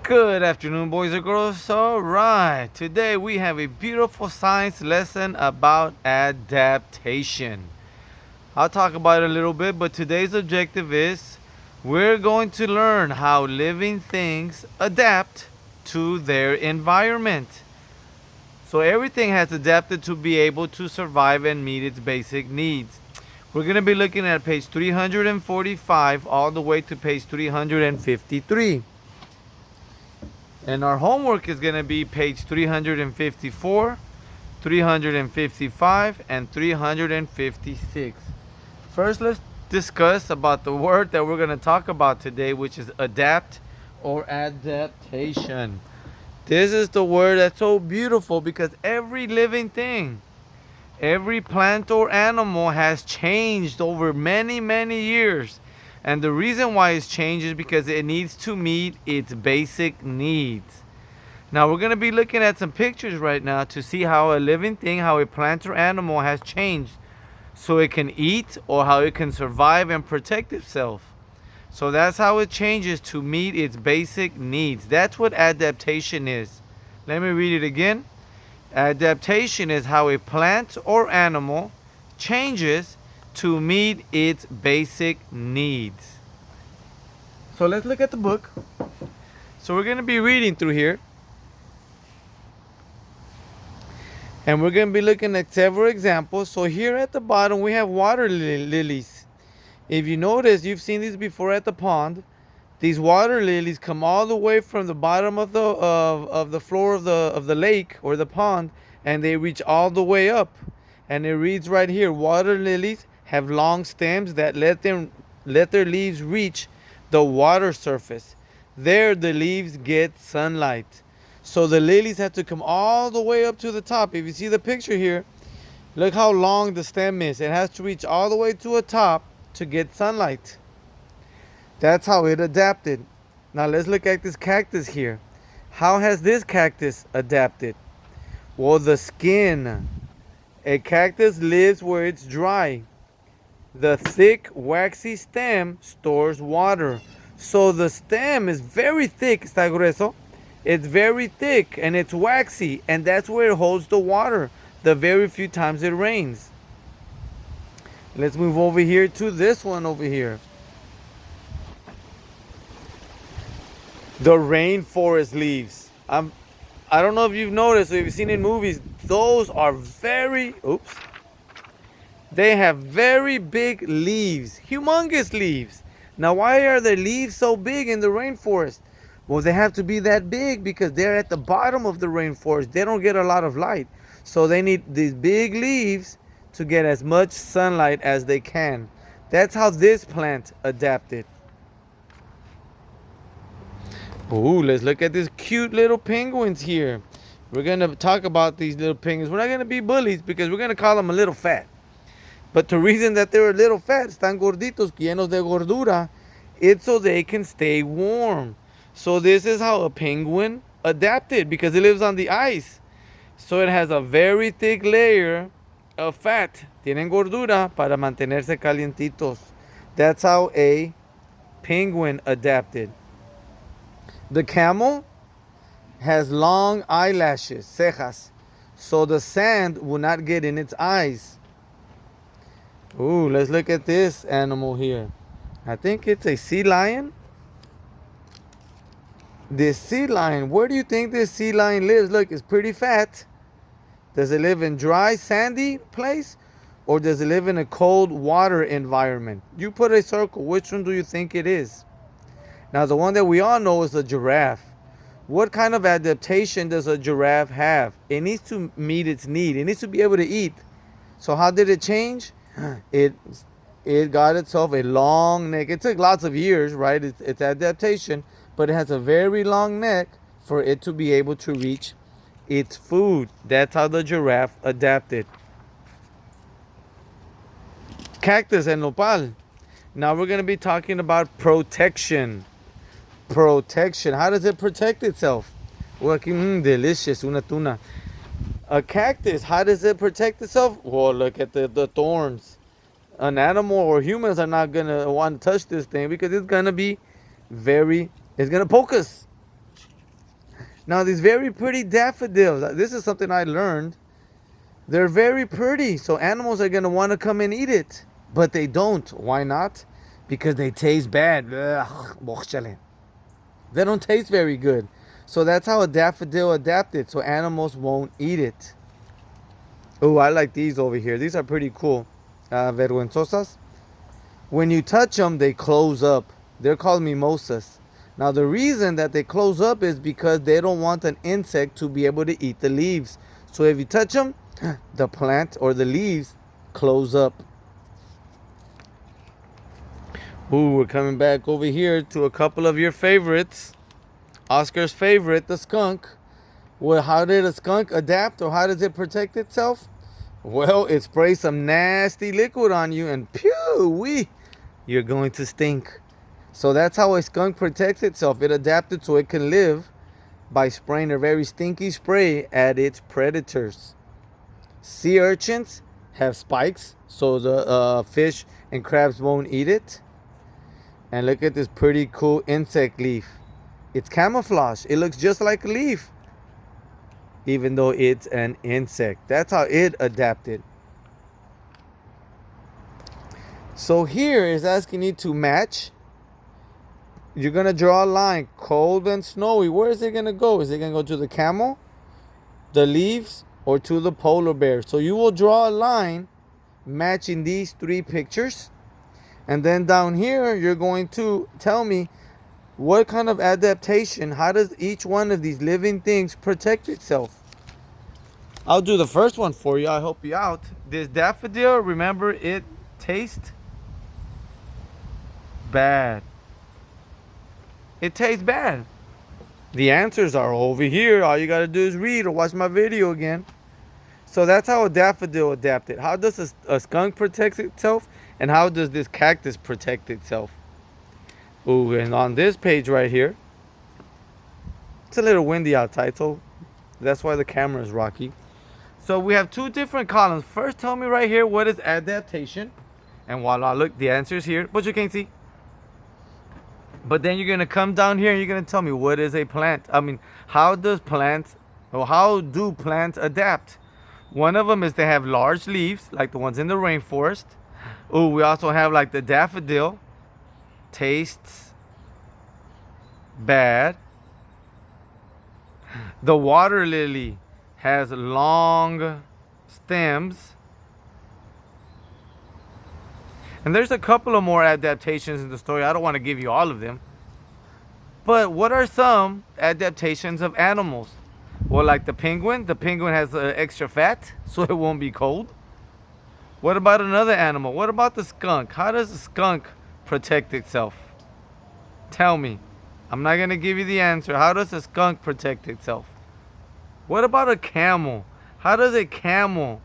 Good afternoon, boys and girls. All right, today we have a beautiful science lesson about adaptation. I'll talk about it a little bit, but today's objective is we're going to learn how living things adapt to their environment. So everything has adapted to be able to survive and meet its basic needs. We're going to be looking at page 345 all the way to page 353. And our homework is going to be page 354, 355, and 356. First, let's discuss about the word that we're going to talk about today, which is adapt or adaptation. This is the word that's so beautiful because every living thing, every plant or animal has changed over many, many years. And the reason why it's changed is because it needs to meet its basic needs. Now we're going to be looking at some pictures right now to see how a living thing, how a plant or animal has changed so it can eat or how it can survive and protect itself. So that's how it changes to meet its basic needs. That's what adaptation is. Let me read it again. Adaptation is how a plant or animal changes to meet its basic needs. So let's look at the book. So we're going to be reading through here. And we're going to be looking at several examples. So here at the bottom we have water lilies. If you notice, you've seen these before at the pond. These water lilies come all the way from the bottom of the floor of the lake or the pond, and they reach all the way up. And it reads right here, water lilies have long stems that let their leaves reach the water surface. There the leaves get sunlight. So the lilies have to come all the way up to the top. If you see the picture here, look how long the stem is. It has to reach all the way to the top to get sunlight. That's how it adapted. Now let's look at this cactus here. How has this cactus adapted? Well, the skin. A cactus lives where it's dry. The thick, waxy stem stores water. So the stem is very thick, está grueso. It's very thick and it's waxy, and that's where it holds the water the very few times it rains. Let's move over here to this one over here. The rainforest leaves. I don't know if you've noticed or if you've seen in movies, those are they have very big leaves, humongous leaves. Now, why are the leaves so big in the rainforest? Well, they have to be that big because they're at the bottom of the rainforest. They don't get a lot of light. So they need these big leaves to get as much sunlight as they can. That's how this plant adapted. Ooh, let's look at these cute little penguins here. We're going to talk about these little penguins. We're not going to be bullies because we're going to call them a little fat. But the reason that they're a little fat, están gorditos, llenos de gordura, it's so they can stay warm. So this is how a penguin adapted because it lives on the ice. So it has a very thick layer of fat. Tienen gordura para mantenerse calientitos. That's how a penguin adapted. The camel has long eyelashes, cejas, so the sand will not get in its eyes. Ooh, let's look at this animal here. I think it's a sea lion. This sea lion, where do you think this sea lion lives? Look, it's pretty fat. Does it live in dry, sandy place? Or does it live in a cold water environment? You put a circle. Which one do you think it is? Now, the one that we all know is a giraffe. What kind of adaptation does a giraffe have? It needs to meet its need. It needs to be able to eat. So how did it change? It got itself a long neck. It took lots of years, right? It's adaptation. But it has a very long neck for it to be able to reach its food. That's how the giraffe adapted. Cactus and nopal. Now we're going to be talking about protection. Protection. How does it protect itself? Well, delicious, una tuna. A cactus, how does it protect itself? Well, look at the thorns. An animal or humans are not going to want to touch this thing because it's going to be it's going to poke us. Now, these very pretty daffodils, this is something I learned. They're very pretty, so animals are going to want to come and eat it. But they don't. Why not? Because they taste bad. Ugh, they don't taste very good. So that's how a daffodil adapted, so animals won't eat it. Oh, I like these over here. These are pretty cool. Vergüenzosas. When you touch them, they close up. They're called mimosas. Now, the reason that they close up is because they don't want an insect to be able to eat the leaves. So if you touch them, the plant or the leaves close up. Ooh, we're coming back over here to a couple of your favorites. Oscar's favorite, the skunk. Well, how did a skunk adapt, or how does it protect itself? Well, it sprays some nasty liquid on you and pew-wee, you're going to stink. So that's how a skunk protects itself. It adapted so it can live by spraying a very stinky spray at its predators. Sea urchins have spikes so the fish and crabs won't eat it. And look at this pretty cool insect leaf. It's camouflage. It looks just like a leaf, even though it's an insect. That's how it adapted. So here is asking you to match. You're going to draw a line, cold and snowy. Where is it going to go? Is it going to go to the camel, the leaves, or to the polar bear? So you will draw a line matching these three pictures. And then down here, you're going to tell me what kind of adaptation, how does each one of these living things protect itself? I'll do the first one for you. I help you out. This daffodil, remember, it tastes bad. It tastes bad. The answers are over here. All you got to do is read or watch my video again. So that's how a daffodil adapted. How does a skunk protect itself? And how does this cactus protect itself? Ooh, and on this page right here, it's a little windy outside, so that's why the camera is rocky. So we have two different columns. First, tell me right here, what is adaptation? And voila, look, the answer is here, but you can't see. But then you're going to come down here and you're going to tell me, what is a plant? I mean, how do plants adapt? One of them is they have large leaves, like the ones in the rainforest. Ooh, we also have like the daffodil. Tastes bad. The water lily has long stems. And there's a couple of more adaptations in the story. I don't want to give you all of them. But what are some adaptations of animals? Well, like the penguin. The penguin has extra fat, so it won't be cold. What about another animal? What about the skunk? How does the skunk protect itself? Tell me. I'm not going to give you the answer. How does a skunk protect itself? What about a camel? How does a camel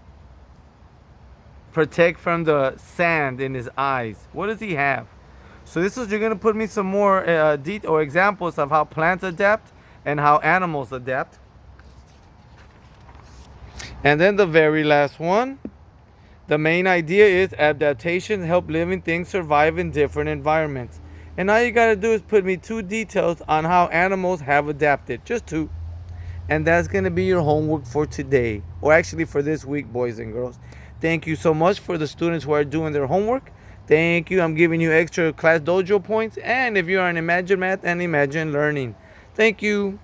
protect from the sand in his eyes? What does he have? So this is, you're going to put me some more or examples of how plants adapt and how animals adapt. And then the very last one. The main idea is adaptations help living things survive in different environments. And all you got to do is put me 2 details on how animals have adapted. Just 2. And that's going to be your homework for today. Or actually for this week, boys and girls. Thank you so much for the students who are doing their homework. Thank you. I'm giving you extra class dojo points. And if you are in Imagine Math and Imagine Learning. Thank you.